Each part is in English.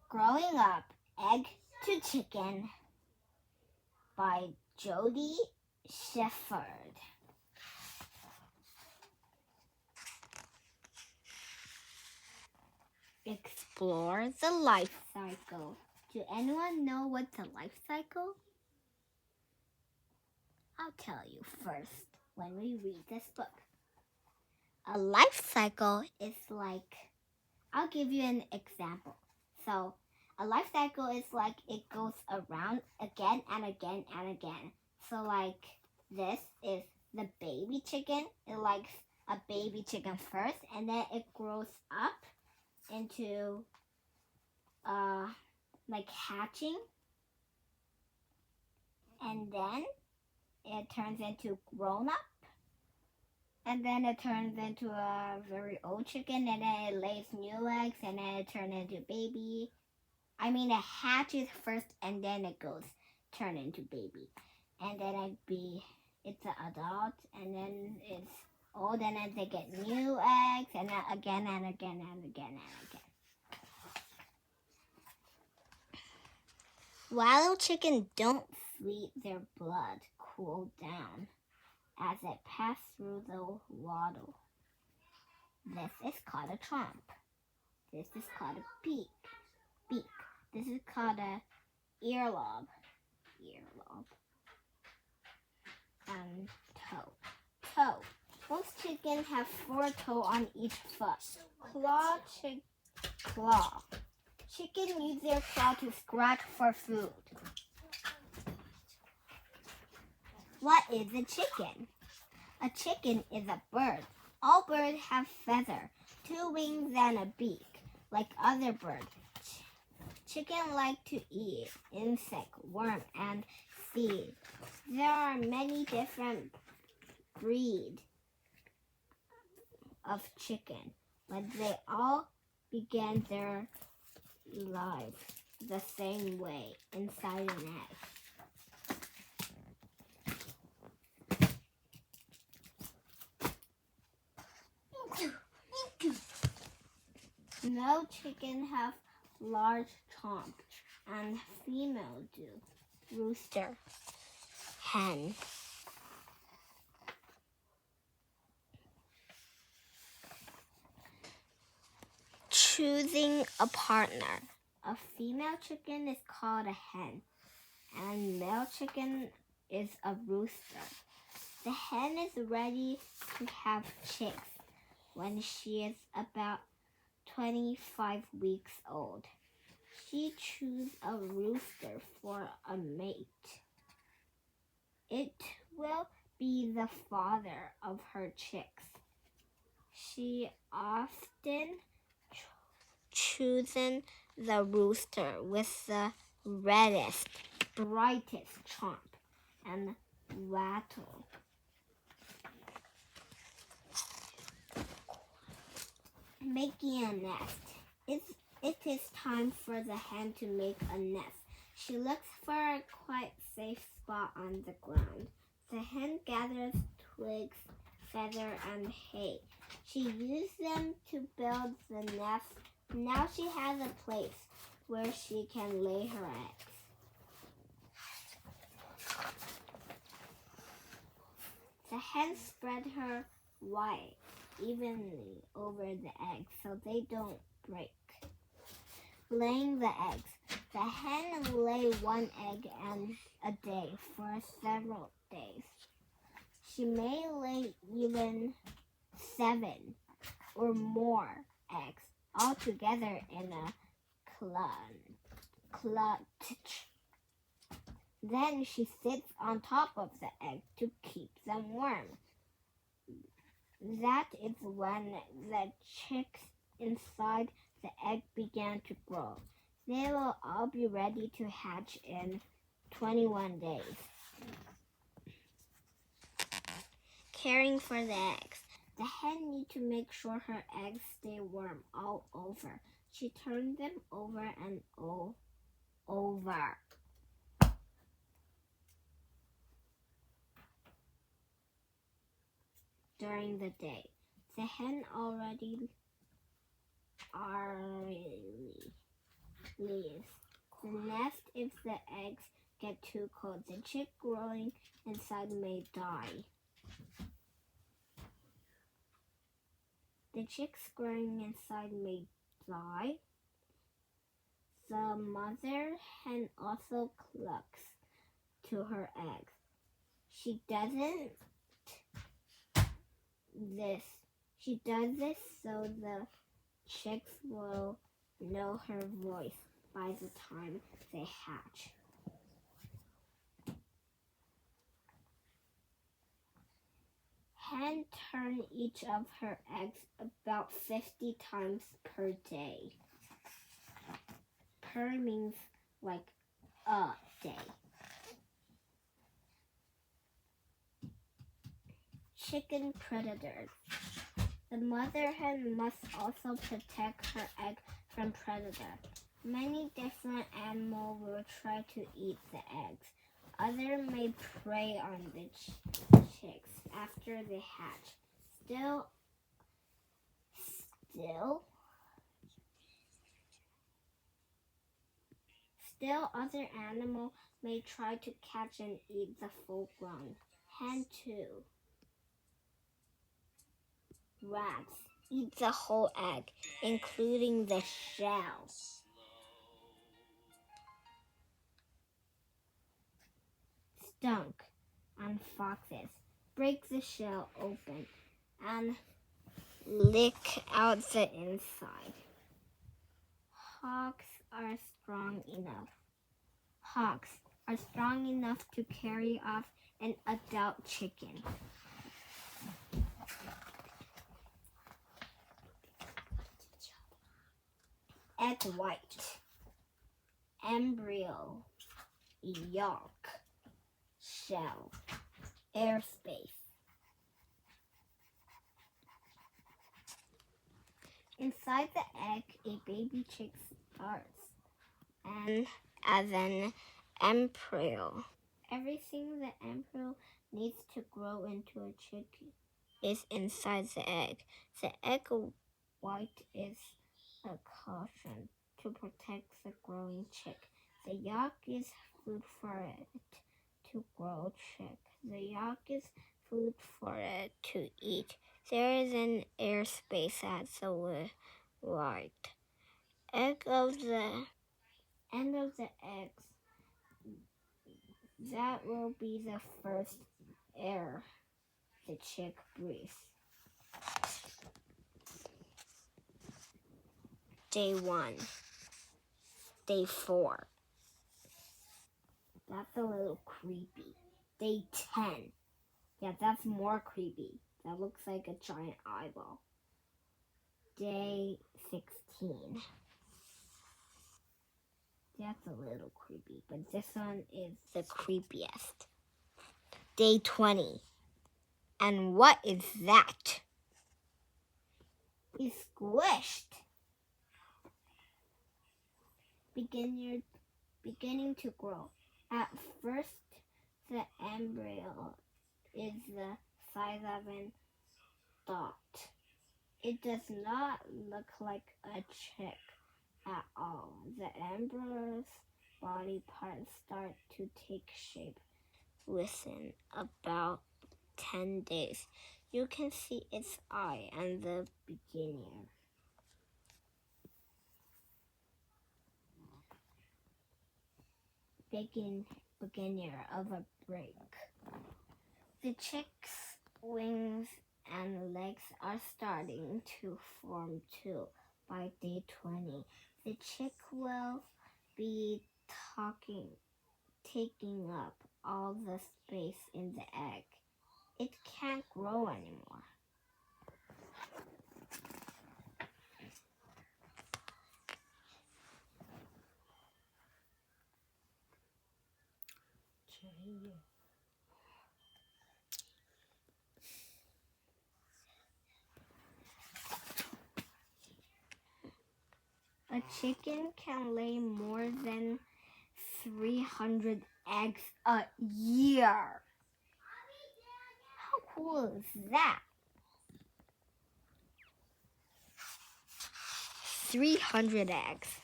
Growing Up, Egg to Chicken by Jodie Shepherd. Explore the life cycle. Do anyone know what's a life cycle? I'll tell you first when we read this book. A life cycle is like, I'll give you an example. So, a life cycle is like it goes around again and again and again. So, like, this is the baby chicken. It likes a baby chicken first, and then it grows up into like hatching, and then it turns into grown up, and then it turns into a very old chicken, and then it lays new eggs, and then it turns into baby. I mean, it hatches first, and then it goes turn into baby, and then it's an adult, and then it's old, and then they get new eggs, and then again and again and again and again. Wild chickens don't let their blood cool down as it passes through the waddle. This is called a tromp. This is called a beak. This is called a earlobe. And toe. Most chickens have 4 toes on each foot. Claw. Chickens use their claw to scratch for food. What is a chicken? A chicken is a bird. All birds have feathers, 2 wings, and a beak, like other birds. Chickens like to eat insects, worms, and seeds. There are many different breeds of chicken, but they all began their lives the same way, inside an egg. Male chickens have large chomp, and female do. Rooster. Hen. Choosing a partner. A female chicken is called a hen, and male chicken is a rooster. The hen is ready to have chicks when she is about 25 weeks old. She chooses a rooster for a mate. It will be the father of her chicks. She often chooses the rooster with the reddest, brightest chomp and rattle. Making a nest. It is time for the hen to make a nest. She looks for a quite safe spot on the ground. The hen gathers twigs, feathers, and hay. She uses them to build the nest. Now she has a place where she can lay her eggs. The hen spread her white evenly over the eggs so they don't break. Laying the eggs. The hen lay 1 egg a day for several days. She may lay even 7 or more eggs all together in a clutch. Then she sits on top of the egg to keep them warm. That is when the chicks inside the egg began to grow. They will all be ready to hatch in 21 days. Caring for the eggs. The hen needs to make sure her eggs stay warm all over. She turns them over and over. During the day. The hen leaves the nest if the eggs get too cold. The chick growing inside may die. The chicks growing inside may die. The mother hen also clucks to her eggs. She does this so the chicks will know her voice by the time they hatch. Hen turn each of her eggs about 50 times per day. Per means like a day. Chicken predators. The mother hen must also protect her egg from predators. Many different animals will try to eat the eggs. Others may prey on the chicks after they hatch. Still, other animals may try to catch and eat the full-grown hen too. Rats eat the whole egg, including the shell. Skunk and foxes break the shell open and lick out the inside. Hawks are strong enough to carry off an adult chicken. Egg white, embryo, yolk, shell, airspace. Inside the egg, a baby chick starts, and as an embryo. Everything the embryo needs to grow into a chick is inside the egg. The egg white is a caution to protect the growing chick. The yolk is food for it to grow chick. The yolk is food for it to eat. There is an airspace at the right. End of the eggs. That will be the first air the chick breathes. Day 1. Day 4. That's a little creepy. Day 10. Yeah, that's more creepy. That looks like a giant eyeball. Day 16. That's a little creepy, but this one is the creepiest. Day 20. And what is that? He's squished. Beginning to grow. At first, the embryo is the size of a dot. It does not look like a chick at all. The embryo's body parts start to take shape within about 10 days. You can see its eye and the beginner of a break. The chick's wings and legs are starting to form too. By day 20, the chick will be taking up all the space in the egg. It can't grow anymore. A chicken can lay more than 300 eggs a year. How cool is that? 300 eggs.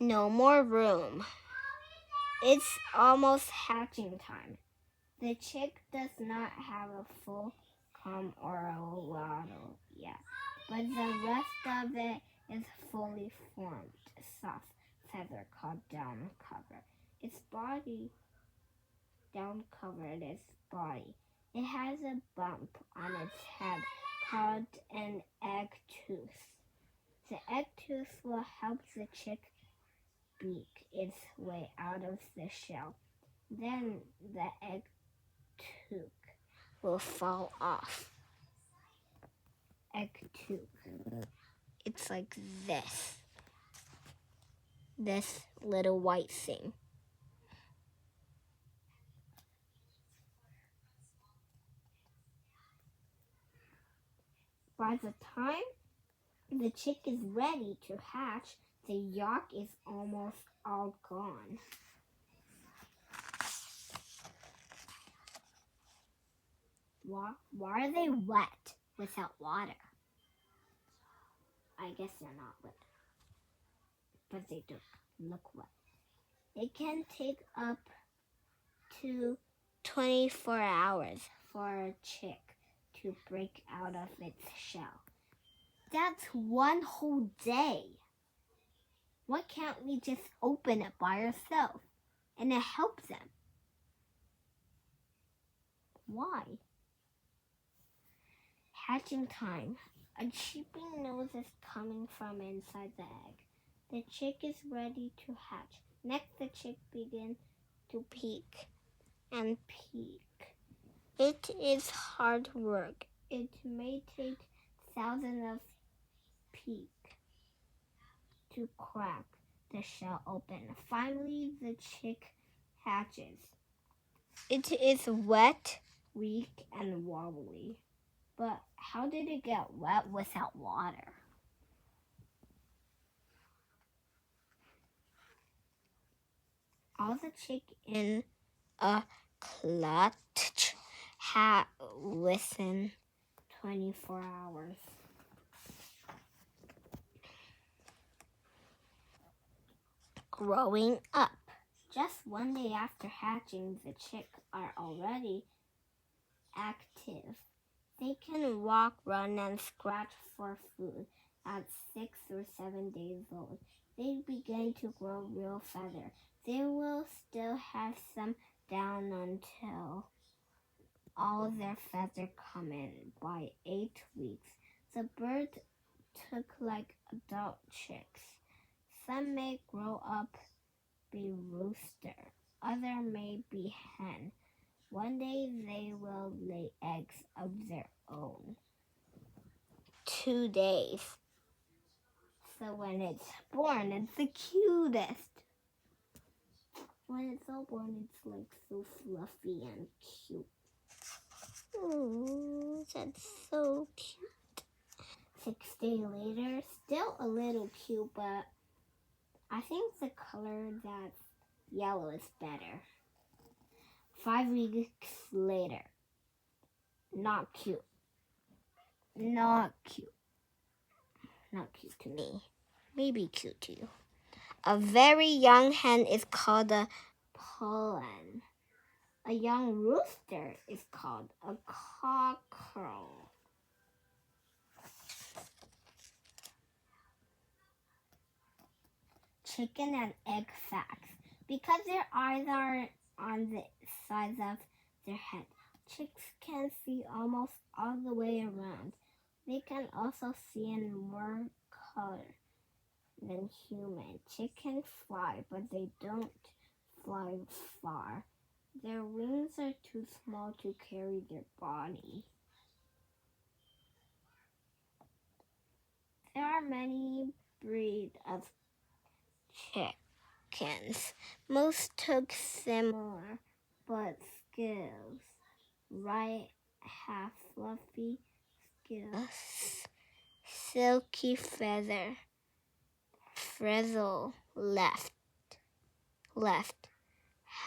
No more room. It's almost hatching time. The chick does not have a full comb or a waddle yet, but the rest of it is fully formed, soft feather called down cover. Its body down covered its body. It has a bump on its head called an egg tooth. The egg tooth will help the chick beak its way out of the shell. Then the egg tooth will fall off. Egg tooth. It's like this. This little white thing. By the time the chick is ready to hatch, the yolk is almost all gone. Why are they wet without water? I guess they're not wet, but they don't look wet. It can take up to 24 hours for a chick to break out of its shell. That's one whole day. Why can't we just open it by ourselves and it helps them? Why? Hatching time. A chirping noise is coming from inside the egg. The chick is ready to hatch. Next, the chick begins to peek and peek. It is hard work. It may take thousands of peek to crack the shell open. Finally, the chick hatches. It is wet, weak, and wobbly. But how did it get wet without water? All the chick in a clutch had within 24 hours. Growing up. Just one day after hatching, the chicks are already active. They can walk, run, and scratch for food. At 6 or 7 days old, they begin to grow real feathers. They will still have some down until all their feathers come in. By 8 weeks, the bird took like adult chicks. Some may grow up be rooster, other may be hen. One day they will lay eggs of their own. 2 days. So when it's born, it's the cutest. When it's all born, it's like so fluffy and cute. Oh, that's so cute. 6 days later, still a little cute, but I think the color that's yellow is better. 5 weeks later, not cute. Not cute. Not cute to me. Maybe cute to you. A very young hen is called a pullen. A young rooster is called a cockerel. Chicken and egg facts. Because their eyes are on the sides of their head, chicks can see almost all the way around. They can also see in more color than human. Chickens fly, but they don't fly far. Their wings are too small to carry their body. There are many breeds of chickens. Most took similar but scales. Right half fluffy scales, silky feather, frizzle left,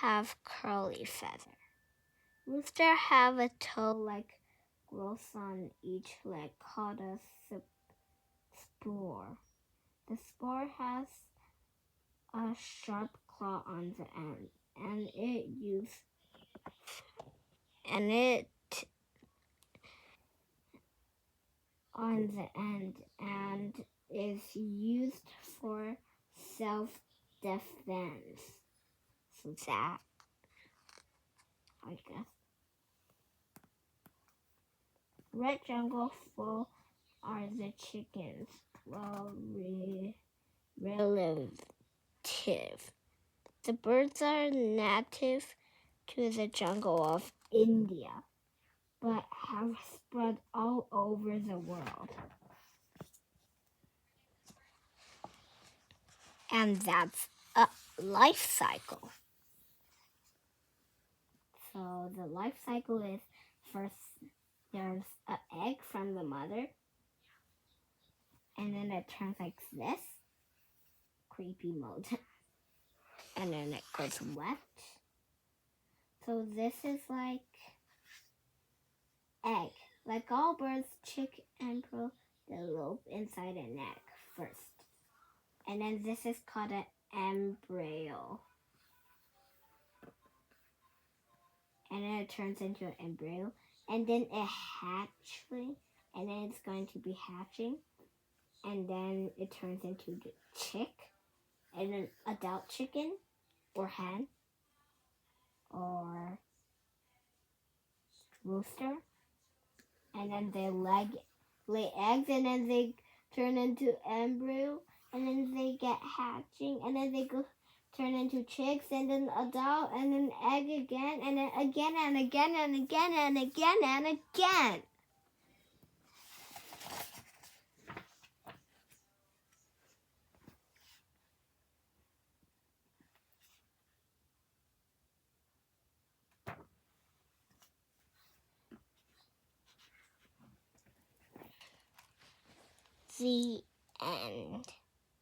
have curly feather. Rooster have a toe-like growth on each leg called a spore. The spore has a sharp claw on the end, and it on the end and is used for self-defense. So that, I guess. Red jungle full are the chickens. Well, relative. The birds are native to the jungle of India, but have spread all over the world. And that's a life cycle. So the life cycle is first there's an egg from the mother, and then it turns like this. Creepy mode. And then it goes wet. So this is like egg. Like all birds, chick embryo develop inside an egg first. And then this is called an embryo. And then it turns into an embryo. And then a hatchling. And then it's going to be hatching. And then it turns into the chick. And an adult chicken or hen or rooster. And then they lay eggs, and then they turn into embryo, and then they get hatching, and then they go turn into chicks, and then adult, and then egg again, and then again and again and again and again and again. The end.